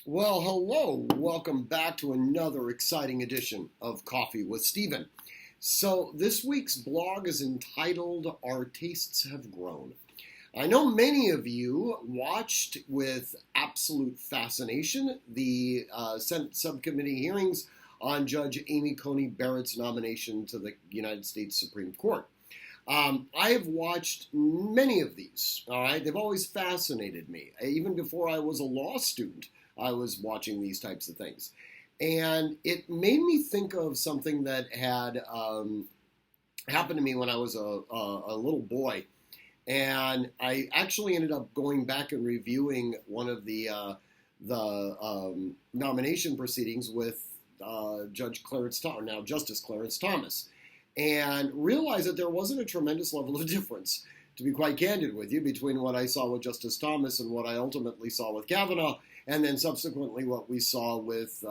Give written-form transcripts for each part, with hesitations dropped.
Well, hello. Welcome back to another exciting edition of Coffee with Stephen. So, this week's blog is entitled Our Tastes Have Grown. I know many of you watched with absolute fascination the Senate subcommittee hearings on Judge Amy Coney Barrett's nomination to the United States Supreme Court. I have watched many of these, all right? They've always fascinated me. Even before I was a law student, I was watching these types of things. And it made me think of something that had happened to me when I was a little boy. And I actually ended up going back and reviewing one of the nomination proceedings with Justice Clarence Thomas, and realized that there wasn't a tremendous level of difference, to be quite candid with you, between what I saw with Justice Thomas and what I ultimately saw with Kavanaugh, and then subsequently what we saw with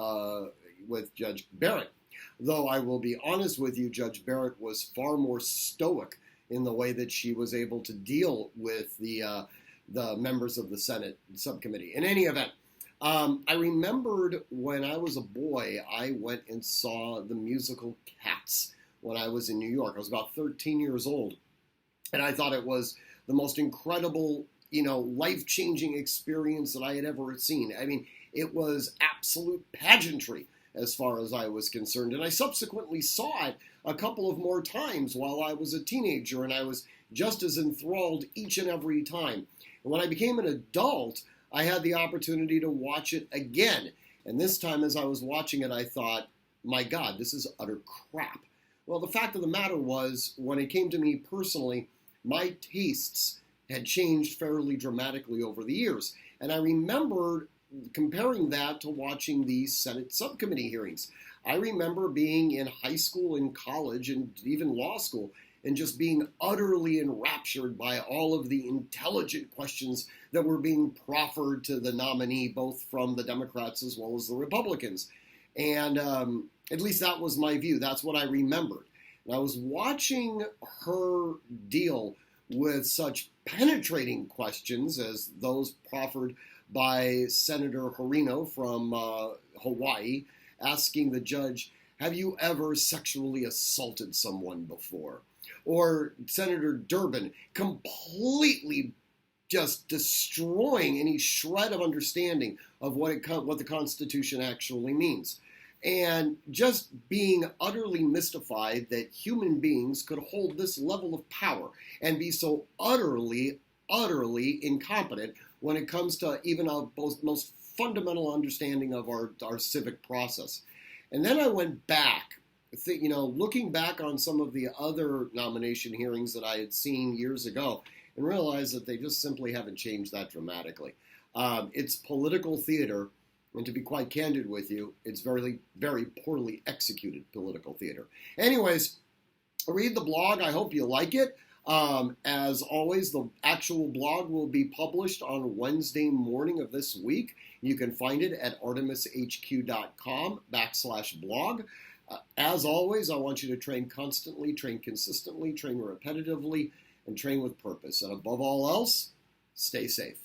Judge Barrett. Though I will be honest with you, Judge Barrett was far more stoic in the way that she was able to deal with the members of the Senate subcommittee. In any event, I remembered when I was a boy, I went and saw the musical Cats when I was in New York. I was about 13 years old, and I thought it was the most incredible, life-changing experience that I had ever seen. I mean, it was absolute pageantry as far as I was concerned, and I subsequently saw it a couple of more times while I was a teenager, and I was just as enthralled each and every time. And when I became an adult, I had the opportunity to watch it again, and this time as I was watching it, I thought, my God, this is utter crap. Well, the fact of the matter was, when it came to me personally, my tastes had changed fairly dramatically over the years. And I remember comparing that to watching these Senate subcommittee hearings. I remember being in high school and college and even law school and just being utterly enraptured by all of the intelligent questions that were being proffered to the nominee, both from the Democrats as well as the Republicans. And at least that was my view. That's what I remembered. And I was watching her deal with such penetrating questions as those proffered by Senator Horino from Hawaii, asking the judge, have you ever sexually assaulted someone before? Or Senator Durbin completely just destroying any shred of understanding of what the Constitution actually means. And just being utterly mystified that human beings could hold this level of power and be so utterly incompetent when it comes to even our most fundamental understanding of our civic process. And then I went back, looking back on some of the other nomination hearings that I had seen years ago, and realized that they just simply haven't changed that dramatically. It's political theater. And to be quite candid with you, it's very, very poorly executed political theater. Anyways, read the blog. I hope you like it. As always, the actual blog will be published on Wednesday morning of this week. You can find it at artemishq.com/blog. As always, I want you to train constantly, train consistently, train repetitively, and train with purpose. And above all else, stay safe.